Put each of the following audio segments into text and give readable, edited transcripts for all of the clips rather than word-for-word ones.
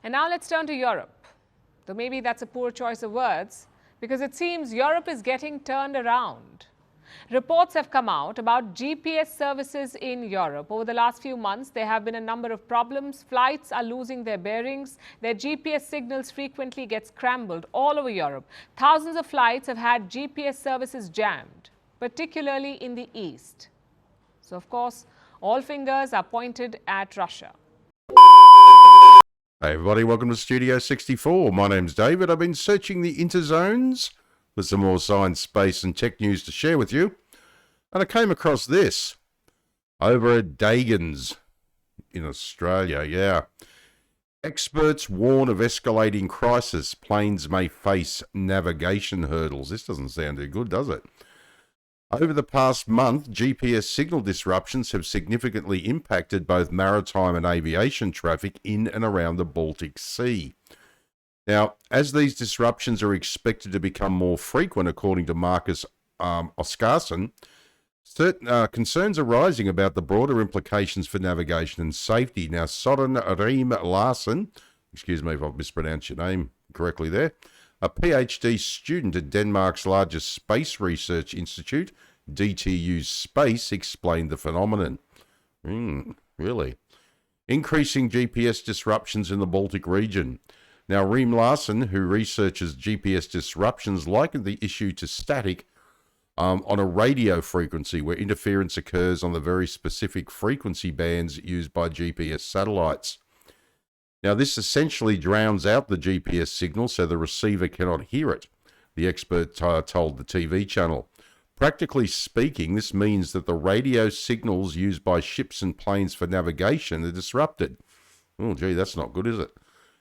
And now let's turn to Europe. Though maybe that's a poor choice of words, because it seems Europe is getting turned around. Reports have come out about GPS services in Europe. Over the last few months, there have been a number of problems. Flights are losing their bearings. Their GPS signals frequently get scrambled all over Europe. Thousands of flights have had GPS services jammed, particularly in the east. So, of course, all fingers are pointed at Russia. Hey everybody, welcome to Studio 64. My name's David. I've been searching the interzones for some more science, space and tech news to share with you. And I came across this over at Dagen's in Australia, Experts warn of escalating crisis. Planes may face navigation hurdles. This doesn't sound too good, does it? Over the past month, GPS signal disruptions have significantly impacted both maritime and aviation traffic in and around the Baltic Sea. Now, as these disruptions are expected to become more frequent, according to Marcus Oskarsson, certain concerns are rising about the broader implications for navigation and safety. Now, Søren Reim Larsen, excuse me if I've mispronounced your name correctly there, a PhD student at Denmark's largest space research institute, DTU Space, explained the phenomenon. Really? Increasing GPS disruptions in the Baltic region. Now, Reim Larsen, who researches GPS disruptions, likened the issue to static on a radio frequency where interference occurs on the very specific frequency bands used by GPS satellites. Now, this essentially drowns out the GPS signal so the receiver cannot hear it, the expert told the TV channel. Practically speaking, this means that the radio signals used by ships and planes for navigation are disrupted. Oh, gee, that's not good, is it?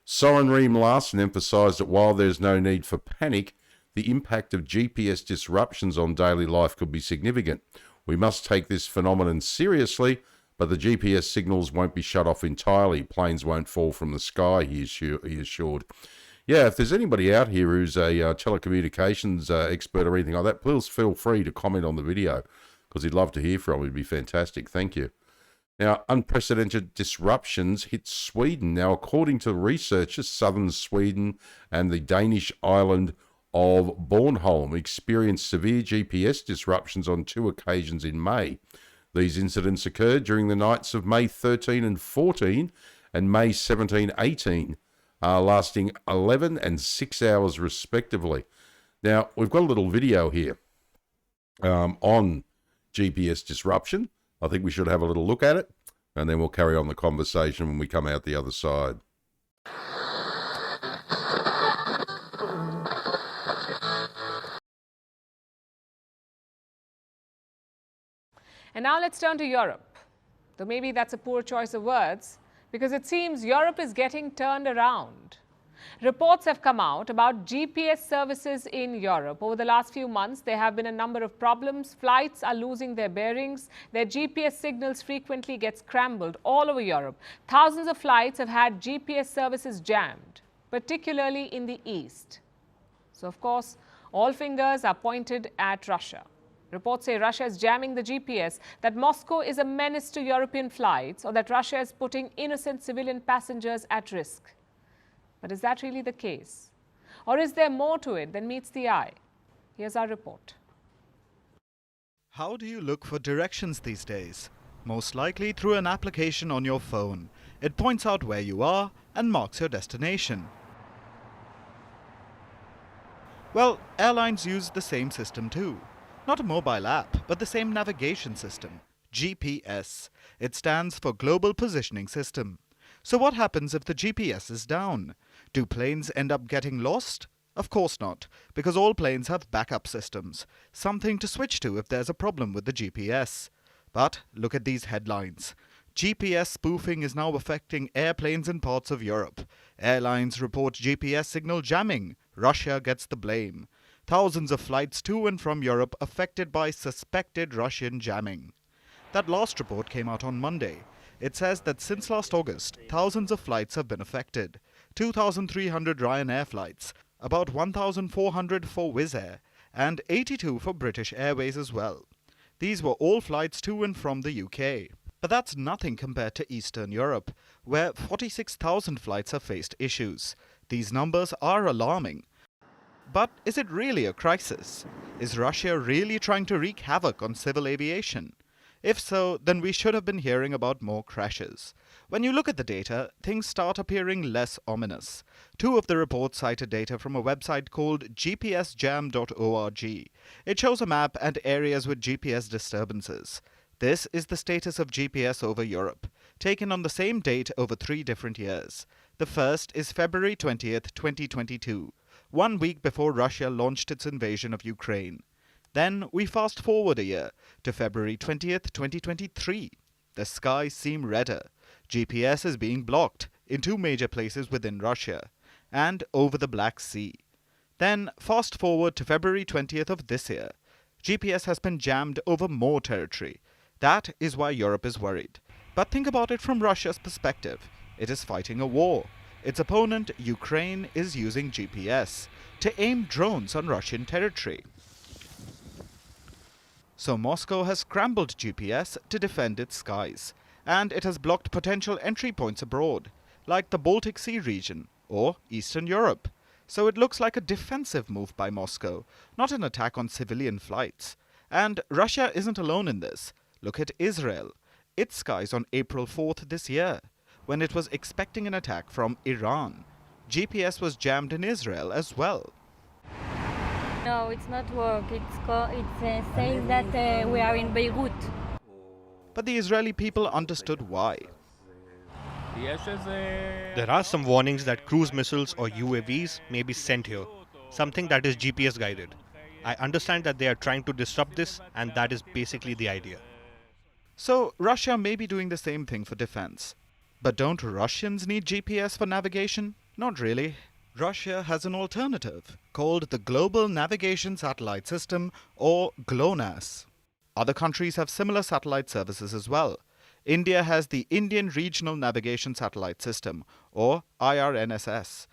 Søren Reim Larsen emphasised that while there's no need for panic, the impact of GPS disruptions on daily life could be significant. We must take this phenomenon seriously, but the GPS signals won't be shut off entirely. Planes won't fall from the sky, he assured. Yeah, if there's anybody out here who's a telecommunications expert or anything like that, please feel free to comment on the video, because he'd love to hear from him. It'd be fantastic. Thank you. Now, unprecedented disruptions hit Sweden. Now, according to researchers, southern Sweden and the Danish island of Bornholm experienced severe GPS disruptions on 2 occasions in May. These incidents occurred during the nights of May 13 and 14 and May 17, 18, lasting 11 and 6 hours respectively. Now, we've got a little video here on GPS disruption. I think we should have a little look at it, and then we'll carry on the conversation when we come out the other side. And now let's turn to Europe. Though maybe that's a poor choice of words, because it seems Europe is getting turned around. Reports have come out about GPS services in Europe. Over the last few months, there have been a number of problems. Flights are losing their bearings. Their GPS signals frequently get scrambled all over Europe. Thousands of flights have had GPS services jammed, particularly in the east. So, of course, all fingers are pointed at Russia. Reports say Russia is jamming the GPS, that Moscow is a menace to European flights, or that Russia is putting innocent civilian passengers at risk. But is that really the case? Or is there more to it than meets the eye? Here's our report. How do you look for directions these days? Most likely through an application on your phone. It points out where you are and marks your destination. Well, airlines use the same system too. Not a mobile app, but the same navigation system, GPS. It stands for Global Positioning System. So what happens if the GPS is down? Do planes end up getting lost? Of course not, because all planes have backup systems, something to switch to if there's a problem with the GPS. But look at these headlines. GPS spoofing is now affecting airplanes in parts of Europe. Airlines report GPS signal jamming. Russia gets the blame. Thousands of flights to and from Europe affected by suspected Russian jamming. That last report came out on Monday. It says that since last August, thousands of flights have been affected. 2,300 Ryanair flights, about 1,400 for Wizz Air, and 82 for British Airways as well. These were all flights to and from the UK. But that's nothing compared to Eastern Europe, where 46,000 flights have faced issues. These numbers are alarming. But is it really a crisis? Is Russia really trying to wreak havoc on civil aviation? If so, then we should have been hearing about more crashes. When you look at the data, things start appearing less ominous. Two of the reports cited data from a website called gpsjam.org. It shows a map and areas with GPS disturbances. This is the status of GPS over Europe, taken on the same date over 3 different years. The first is February 20th, 2022, 1 week before Russia launched its invasion of Ukraine. Then we fast forward a year to February 20th, 2023. The skies seem redder. GPS is being blocked in 2 major places within Russia and over the Black Sea. Then fast forward to February 20th of this year. GPS has been jammed over more territory. That is why Europe is worried. But think about it from Russia's perspective. It is fighting a war. Its opponent, Ukraine, is using GPS to aim drones on Russian territory. So Moscow has scrambled GPS to defend its skies, and it has blocked potential entry points abroad, like the Baltic Sea region or Eastern Europe. So it looks like a defensive move by Moscow, not an attack on civilian flights. And Russia isn't alone in this. Look at Israel. Its skies on April 4th this year, when it was expecting an attack from Iran. GPS was jammed in Israel as well. No, it's not work. It's saying that we are in Beirut. But the Israeli people understood why. There are some warnings that cruise missiles or UAVs may be sent here, something that is GPS guided. I understand that they are trying to disrupt this, and that is basically the idea. So Russia may be doing the same thing for defense. But don't Russians need GPS for navigation? Not really. Russia has an alternative called the Global Navigation Satellite System, or GLONASS. Other countries have similar satellite services as well. India has the Indian Regional Navigation Satellite System, or IRNSS.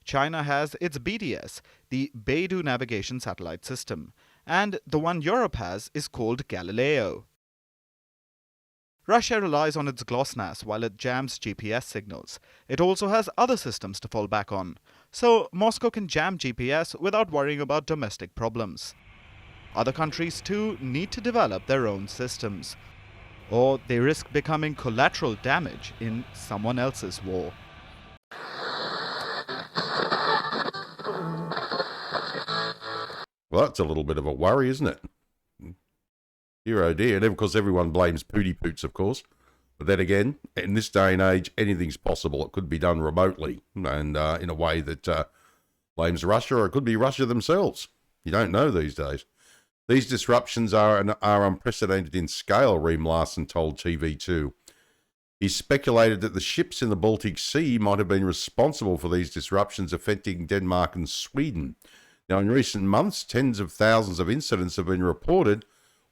China has its BDS, the Beidou Navigation Satellite System. And the one Europe has is called Galileo. Russia relies on its GLONASS while it jams GPS signals. It also has other systems to fall back on. So Moscow can jam GPS without worrying about domestic problems. Other countries too need to develop their own systems, or they risk becoming collateral damage in someone else's war. Well, that's a little bit of a worry, isn't it? Dear oh dear. And of course, everyone blames Pooty Poots, of course. But then again, in this day and age, anything's possible. It could be done remotely and in a way that blames Russia, or it could be Russia themselves. You don't know these days. These disruptions are unprecedented in scale, Reem Larson told TV2. He speculated that the ships in the Baltic Sea might have been responsible for these disruptions affecting Denmark and Sweden. Now, in recent months, tens of thousands of incidents have been reported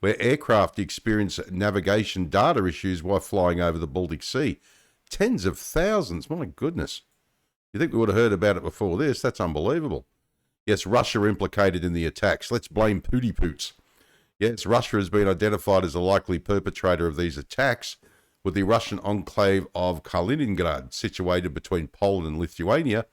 where aircraft experience navigation data issues while flying over the Baltic Sea. Tens of thousands, my goodness. You think we would have heard about it before this? That's unbelievable. Yes, Russia implicated in the attacks. Let's blame Pooty Poots. Yes, Russia has been identified as a likely perpetrator of these attacks, with the Russian enclave of Kaliningrad, situated between Poland and Lithuania,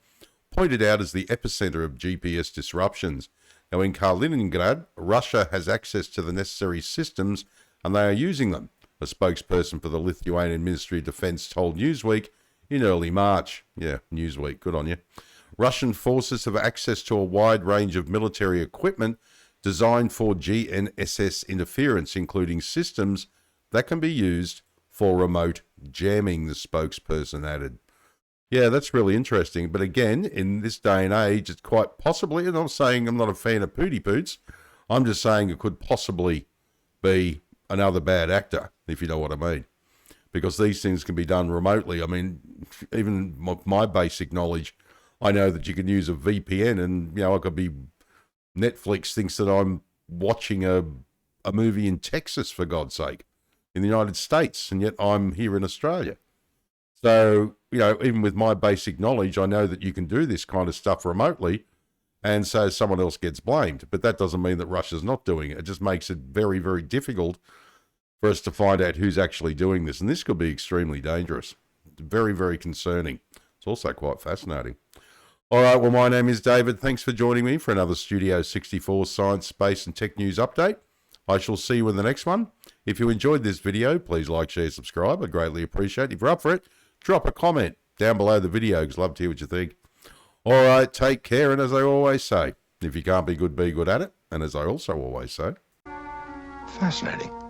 pointed out as the epicenter of GPS disruptions. Now, in Kaliningrad, Russia has access to the necessary systems, and they are using them, a spokesperson for the Lithuanian Ministry of Defense told Newsweek in early March. Yeah, Newsweek, good on you. Russian forces have access to a wide range of military equipment designed for GNSS interference, including systems that can be used for remote jamming, the spokesperson added. Yeah, that's really interesting. But again, in this day and age, it's quite possibly, and I'm saying I'm not a fan of Pooty Poots, I'm just saying it could possibly be another bad actor, if you know what I mean. Because these things can be done remotely. I mean, even my basic knowledge, I know that you can use a VPN and, I could be, Netflix thinks that I'm watching a movie in Texas, for God's sake, in the United States, and yet I'm here in Australia. So, even with my basic knowledge, I know that you can do this kind of stuff remotely, and so someone else gets blamed. But that doesn't mean that Russia's not doing it. It just makes it very, very difficult for us to find out who's actually doing this. And this could be extremely dangerous. Very, very concerning. It's also quite fascinating. All right, well, my name is David. Thanks for joining me for another Studio 64 Science, Space and Tech News update. I shall see you in the next one. If you enjoyed this video, please like, share, subscribe. I'd greatly appreciate it. If you're up for it, drop a comment down below the video because I'd love to hear what you think. All right, take care. And as I always say, if you can't be good at it. And as I also always say, Fascinating.